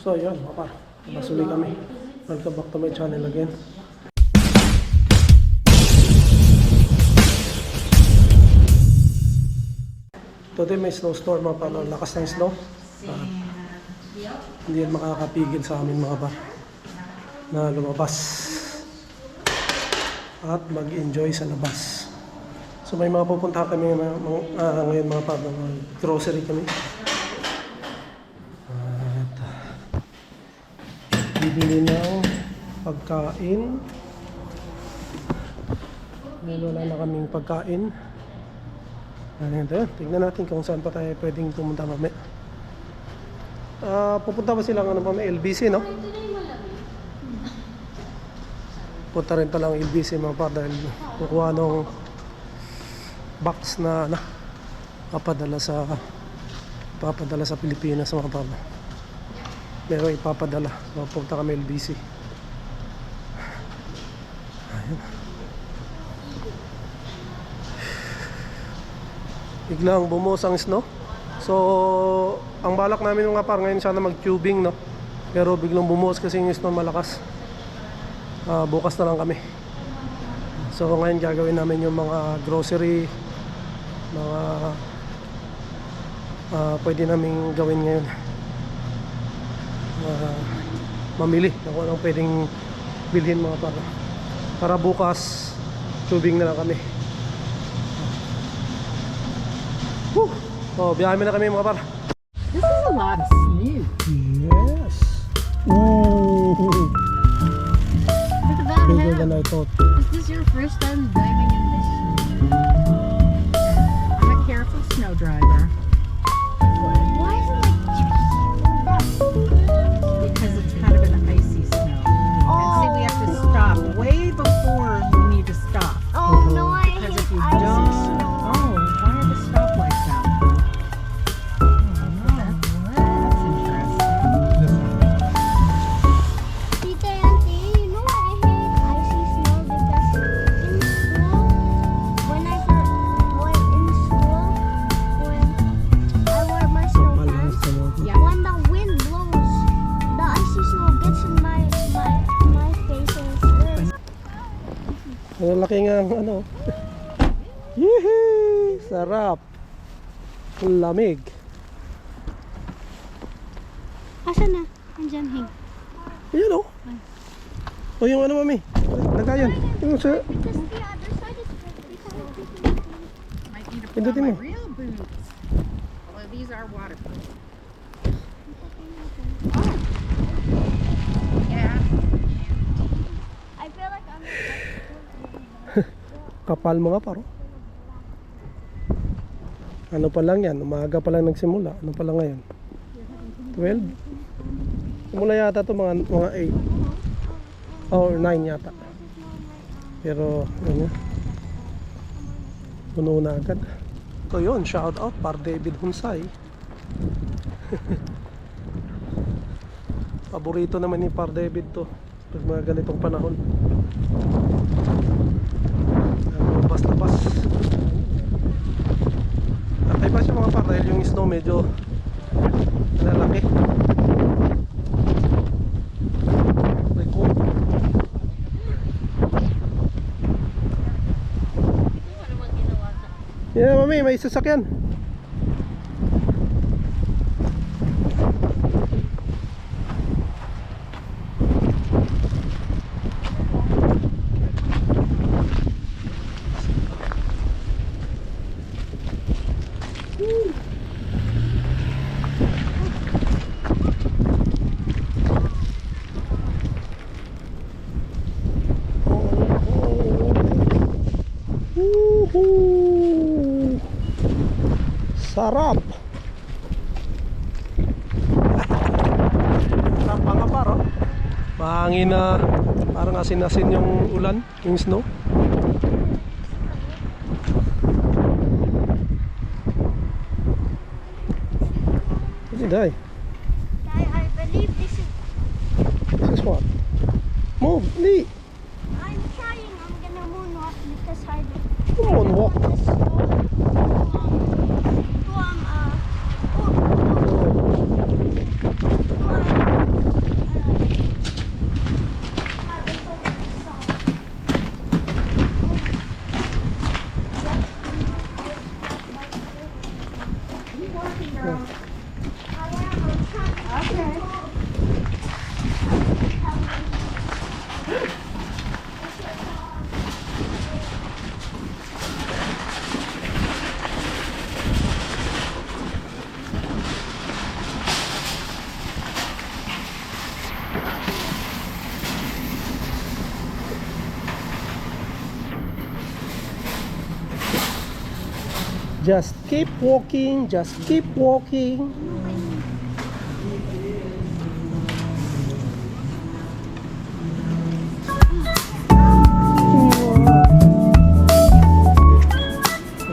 So yun, mga nasuli kami. Welcome back to my channel again. Today may snowstorm mga par, lakas ng snow. Hindi yan makakapigil sa amin mga par na lumabas at mag-enjoy sa labas. So may mga pupunta kami ngayon mga par, grocery kami. At bibili ng pagkain. Ngayon wala na kaming pagkain. Tignan natin kung saan pa tayo pwedeng pumunta mamaya. Pupunta ba silang mamaya LBC, no? Punta rin talang LBC mga par dahil kukuha nung box na papadala sa Pilipinas mga par. Pero ipapadala. Pupunta kami LBC. Ayun. Biglang bumuhos ang snow. So ang balak namin mga par ngayon sana mag-tubing, no? Pero biglang bumuhos kasi yung snow malakas. Bukas na lang kami. So ngayon gagawin namin yung mga grocery, mga pwede namin gawin ngayon. Mamili na kung anong pwedeng bilhin mga par. Para bukas tubing na lang kami. Oh, biyahe na kami mga par. This is a lot of snow. Yes. Ooh. Look at that Bigger hat. than I thought. Is this your first time driving in this snow? I'm a careful snow driver. Why is it like Because it's kind of an icy snow. And see, we have to stop way before we need to stop. Oh no, I Because hate if you icy don't, snow. why are the stoplights out? That's interesting. Tita Auntie, you know I hate icy snow because in school, when I went in school, when I wear my snow pants, Yeah. when the wind blows, the icy snow gets in my face and it hurts. Ang laki nga ano. Yehey! Sarap. Ang lamig. Asan na? Andyan, Hing. Ayan o. O yung ano mami. Nagayan. Yung sa... Because the other side is Might need to put Pindutin on my mo. real boots. Although these are waterproof. Yeah. I feel like I'm Kapal mga paro. Ano pa lang yan? Umaga pa lang nagsimula. Ano pa lang ngayon? 12? Simula yata ito mga 8 or 9 yata. Pero ano, puno na agad. So yun, shout out Par David Hunsay. Paborito naman ni Par David to pag mga ganitong panahon. Labas-labas. Tatay pa siya mga par dahil yung snow medyo lalaki. May cold. Yeah, mami, may sasakyan. Woohoo! Sarap! Sarap mga paro. Mahangin na parang asin-asin yung ulan, yung snow. Hindi dahi. I believe this is What? Move, Lee! I'm trying. I'm gonna moonwalk because I Moonwalk. Just keep walking, just keep walking.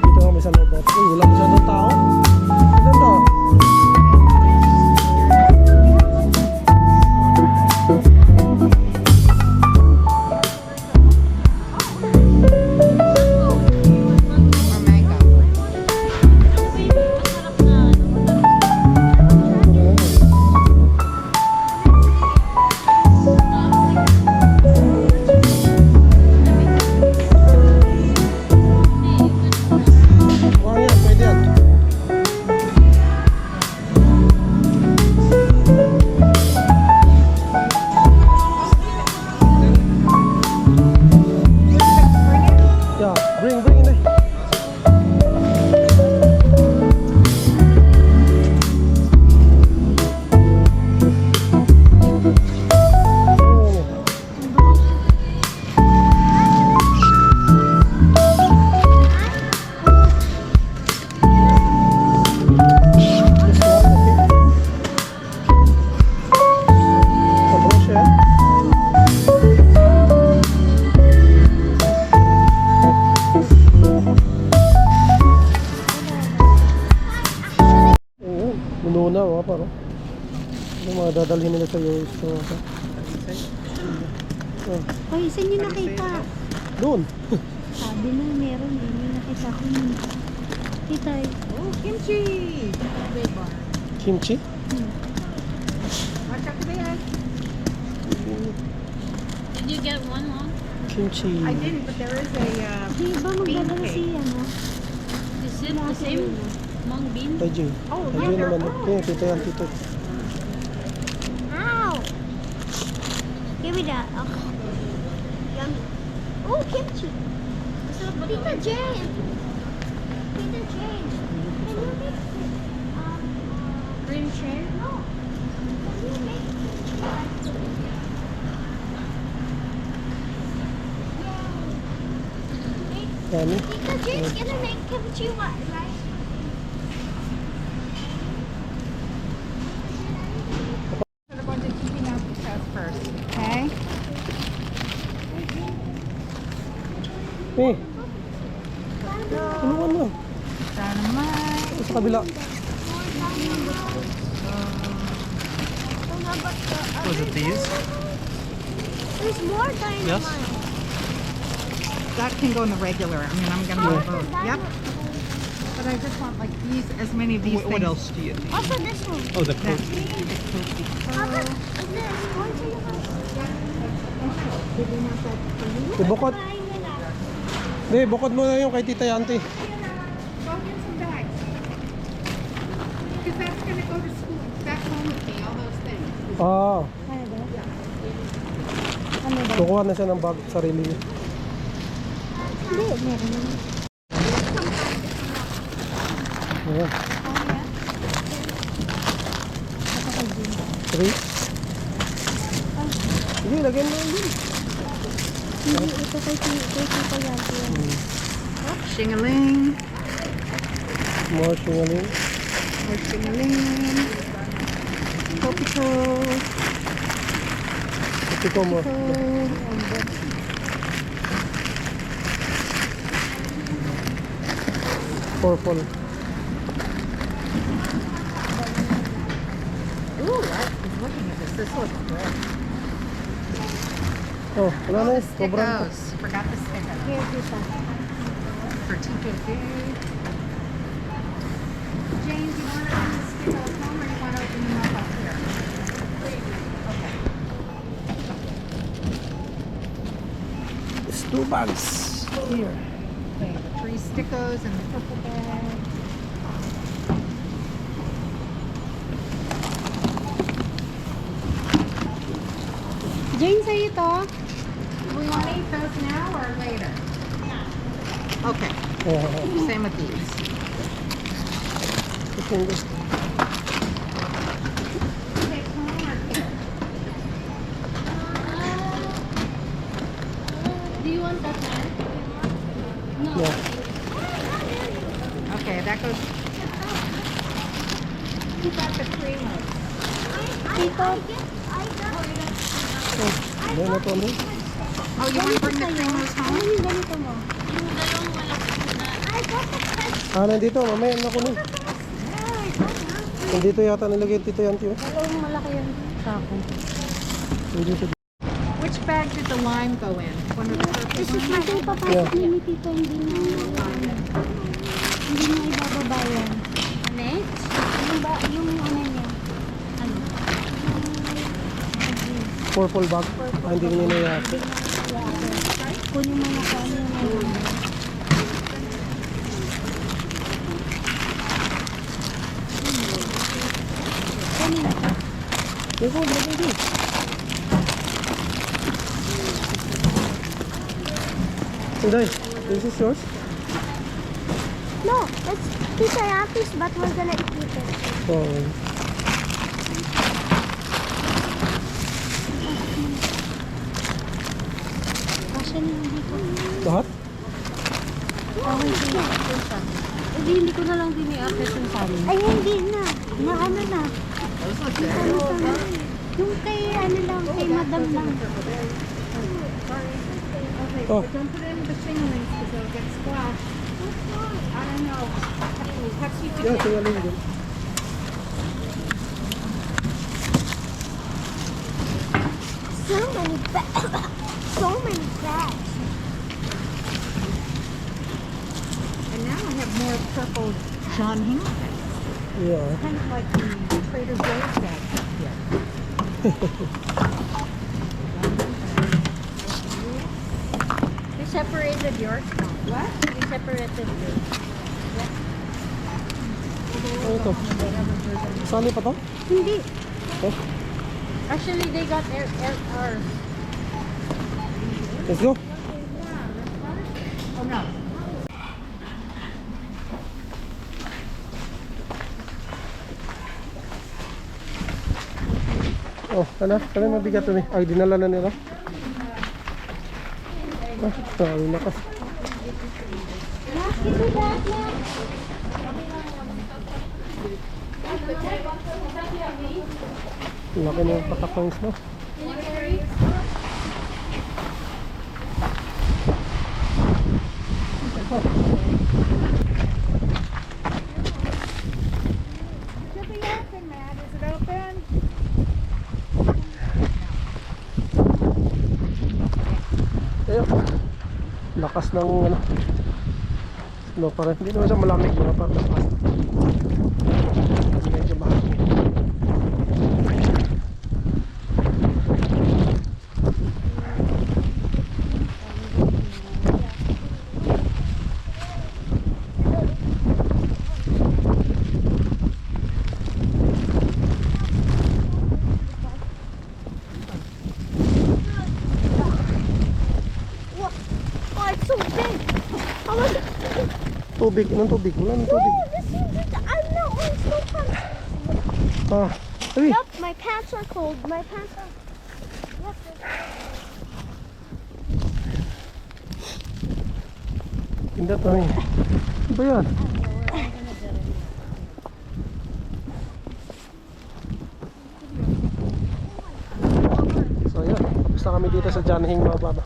Dito kami sa loob. Uy, wala masyadong tao. Maganda. Or mango. Oh, yan, pwede yan. Yeah, bring it. Just one, okay. Abroad siya. Oo, mununa mga paro. Ano mga dadalhin nila sa US to? Hoy, saan nyo nakita? Doon. Sabi na meron eh. May nakita ko yun. Kita eh. Oh, kimchi! Diba? Kimchi? Watch out for that. Did you get one long? Kimchi. I didn't, but there is a Di ba magdadala Bean si ano? Is it the same? Mung bean? Kay Jay. Oh, Kay Jay wonder. naman. Okay, tito yan, tito. Ow! Give me that. Oh. Yummy. Oh, kimchi. Tita Jane. Tita Jane. Can you make Green chair? no? Can you make Yan eh. Tita Jane's gonna make kimchi what, right? We're going to keeping out the chest first, okay? Eh, tulungan mo. Dynamite. Sa kabila. Was it these? There's more dynamite. Yes. That can go in the regular. I mean, I'm gonna do both. Yep. But I just want like these, as many of these things. What else do you need? Also this one. Oh, the That- protein. Papa, is this going to your house? Did we not that for you? Ibukod. Buying it up. Hindi, bukod mo na yung kay Tita Yanti. Go get some bags. Because that's gonna go to school. Back home with me, all those things. Ah, Ano ba? Ano ba? kukuha na siya ng bag sarili niya. Hindi, meron naman. Ayan. Three. Sige, lagyan mo yun. Hindi, ito kay Tita Yanti yan. Shing-a-ling. More singaling. More shing-a-ling. Copico. Ito ko mo. Purple. Ooh, I was looking at this. This looks good. Oh, wala na Oh, eh. the Sobrang. stickos. Forgot the stickos. Here, Tita. For Tito Day. James, you want to open the stickos home or you want to open them up here? Okay. It's 2 bags. Here. Okay, the 3 stickos and the purple bag. Jane, sa'yo to. Do we want to eat those now or later? Okay, Oh, same with these. ito yung gusto. Take home or here? Do you want that man? No. Yeah. Okay, those. Who got the Primos? Ayan na to, ano? Oh, you want to bring the Primos home? Yung ganito mo. Yung dalawang malaki na. Nandito, mamaya na kunin. Nandito yata nilagay dito yan, tiyo. Dalawang malaki yung sako. Nandito. Which bag did the lime go in? One of the purple This is ones? kasi papasok ni Tito, hindi na ibababa yan. Next? Yung ano niya. Ano? Purple bag. Hindi niya na yan. Kunin mo na kung ano yung meron. Kunin na. Ito, ito. Inday, this is yours? No, it's Tita Yaki's, but we're gonna eat it. Oh. Kasi dito. Lahat? Hindi ko na lang din i-access yung salin. Ay, hindi na. Na ano na. Yung kay ano lang, kay madam lang. Oh, Don't put it in the fingerlings because they'll get squashed. I don't know. Have to yan, singaling din. So many bags. So many bags. And now I have more purple John Hancock. Yeah. Kind of like the Trader Joe's bag up here. We separated yours now. What? We separated yours. Ano ito? Sali pa to? Hindi. Oh, Actually, they got ours. let's go. Oh no. Oh, ano mabigat to ni? Ay, dinala na nila. Ah, sabi na ka. Give me that now. Laki na yung patakongs na. Should be open, Matt. Is it open? Ayun. Lakas ng ano. No, parang hindi naman siya malamig mga parang lakas. Medyo mahangin. Oh, it's so big. I want to... Tubig, anong tubig? Wala nang tubig. Oh, this is... I'm not on snow pants. Ah, ay, Yep, my pants are cold. My pants are... Yep, pindat na rin. Ano ba yan? So yan, tapos na kami dito sa Janhing mga baba.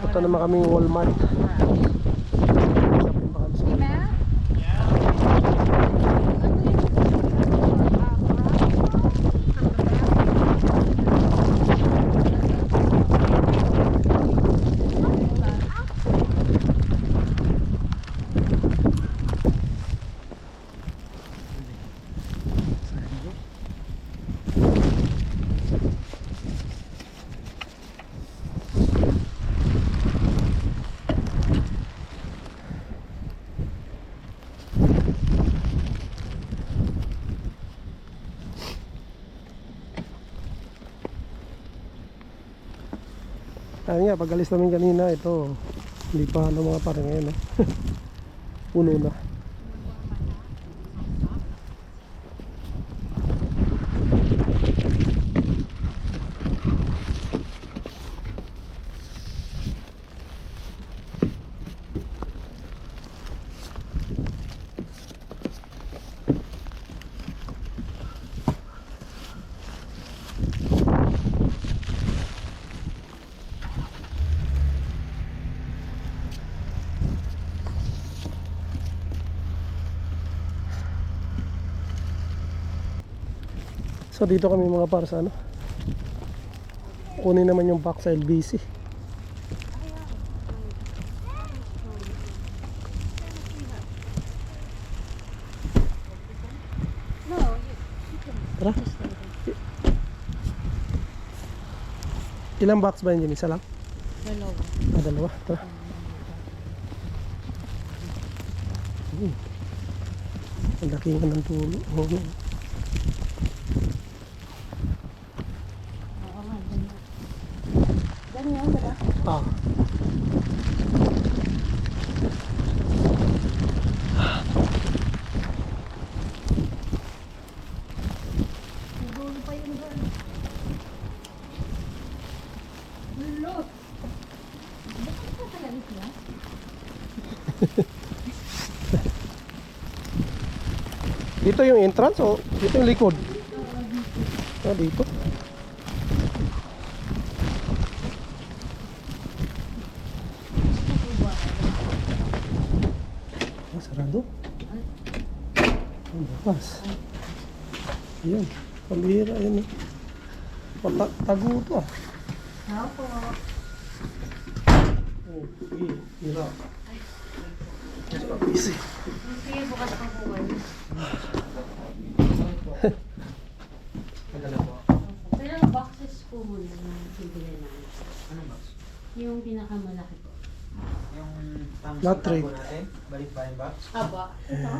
Punta naman kami Walmart. Matt? Ayun nga, pag alis namin kanina, ito, hindi pa ano mga parang ngayon. Puno na. So dito kami mga par sa ano. Kunin naman yung box sa LBC. Tara. Ilang box ba yun? Isa lang? Dalawa. Dalawa. Tara. Ang laki nga ng tulo. Ganyan, diba? Ah. Nagulo pa yung girl. Lulot. Bakit ka talaga siya? Dito yung entrance o dito yung likod? Ah, dito. Ah, sarado. Ang bukas. Ayun. Pambihira yun. Tago ito ah. Opo. Oh, sige. Hira. Easy. Sige, bukas pa po kayo. Pero boxes po muna yung bibili namin. Anong box? Yung pinakamalaki po. Yung pang Not trade. po natin? Balik ba yung box? Aba. Ito?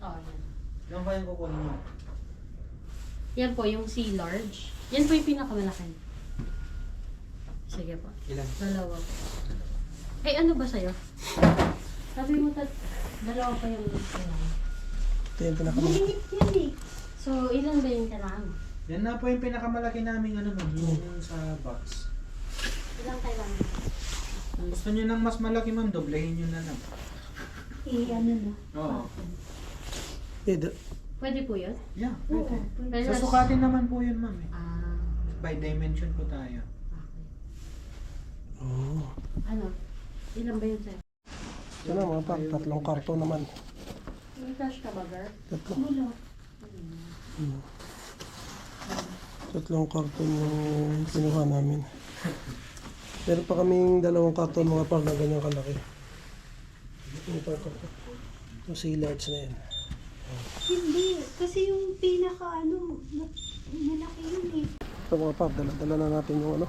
Oo, yan. Ilang ba yung kukunin nyo? Yan po, yung C large. Yan po yung pinakamalaki. Sige po. Ilan? Dalawa po. Eh, ano ba sa'yo? Sabi mo, dalawa pa yung kailangan. Ito yung pinakamalaki. Mahigit yan eh. So, ilan ba yung kailangan mo? Yan na po yung pinakamalaki namin ano ma'am, yung sa box. Ilang kailangan mo? Kung gusto nyo ng mas malaki ma'am, doblehin nyo na lang. Ano na? Oo. Pwede po yun? Yeah, Oo. pwede. Susukatin naman po yun ma'am eh. Ah, By dimension po tayo. okay. Oh. Ano? Ilan ba yun sa'yo? Ito na mga par. Tatlong karton naman. May cash ka ba, girl? Tatlo. Wala. Tatlong karton yung kinuha namin. Meron pa kaming dalawang karton mga par na ganyang kalaki. Ito. Yung sea large na yan. Hindi. Kasi yung pinaka malaki yun eh. Ito mga par, dala na natin yung ano.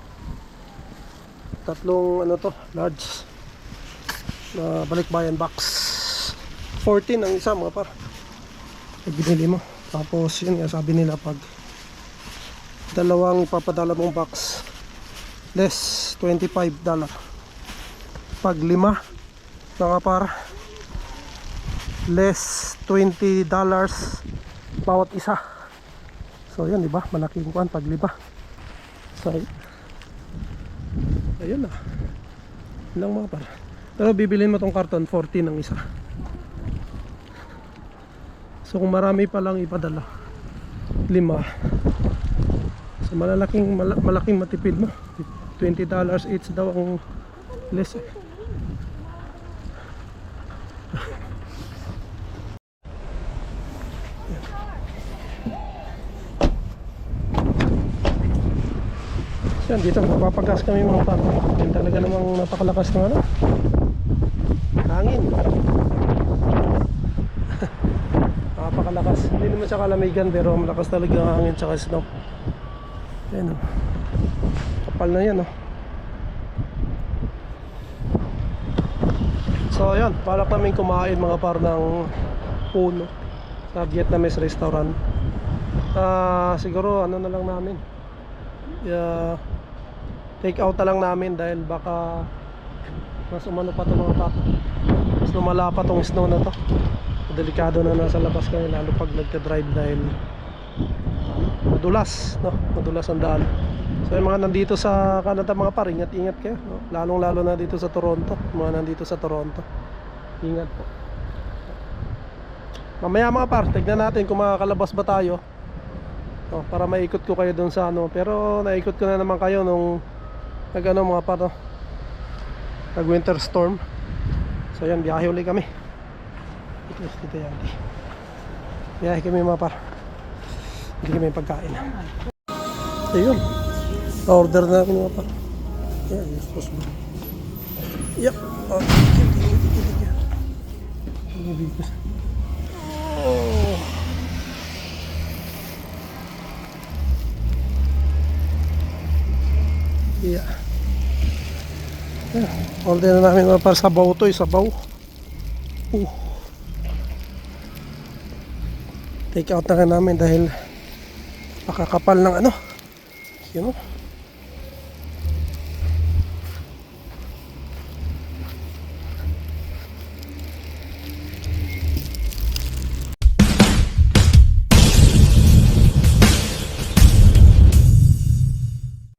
Tatlong ano to, large na balikbayan box. 14 ang isa mga par. Ay, binili mo. Tapos yun nga sabi nila pag dalawang ipapadala mong box less $25. Pag lima mga par less $20 bawat isa. So yun diba, malaking kuan pag lima. So ayun na. Ilang mga par. Pero bibilin mo tong karton 14 ang isa. So kung marami pa lang ipadala, 5. So malaking matipid mo. $20 each daw ang less. So yan, dito magpapagas kami mga par. Yan talaga namang napakalakas ng ano. Hangin. Napakalakas. Hindi naman siya kalamigan pero malakas talaga ang hangin tsaka snow. Ayan o. Kapal na yan o. So ayan, balak namin kumain mga par ng puno sa Vietnamese restaurant. Siguro ano na lang namin, take out na lang namin dahil baka mas umano pa ito mga par. Mas lumala pa tong snow na to. Delikado na nasa labas kayo lalo pag nagka-drive dahil madulas, no? Madulas ang daan. So yung mga nandito sa Canada mga par, ingat-ingat kayo, no? Lalong-lalo na dito sa Toronto, mga nandito sa Toronto. Ingat po. Mamaya mga par, tignan natin kung makakalabas ba tayo. Oh, para maikot ko kayo dun sa ano, pero naikot ko na naman kayo nung nag-ano mga par, no? Nag-winter storm. So yan, biyahe ulit kami. Dito yan. Biyahe kami mga par. Hindi kami pagkain. Ayun. Order na kami mga par. Yan, yung sauce ba? Yep. Oh, thank you. Oh. Yeah. Order na namin mga par, sabaw to, sabaw. Take out na namin dahil makakapal ng ano. You know?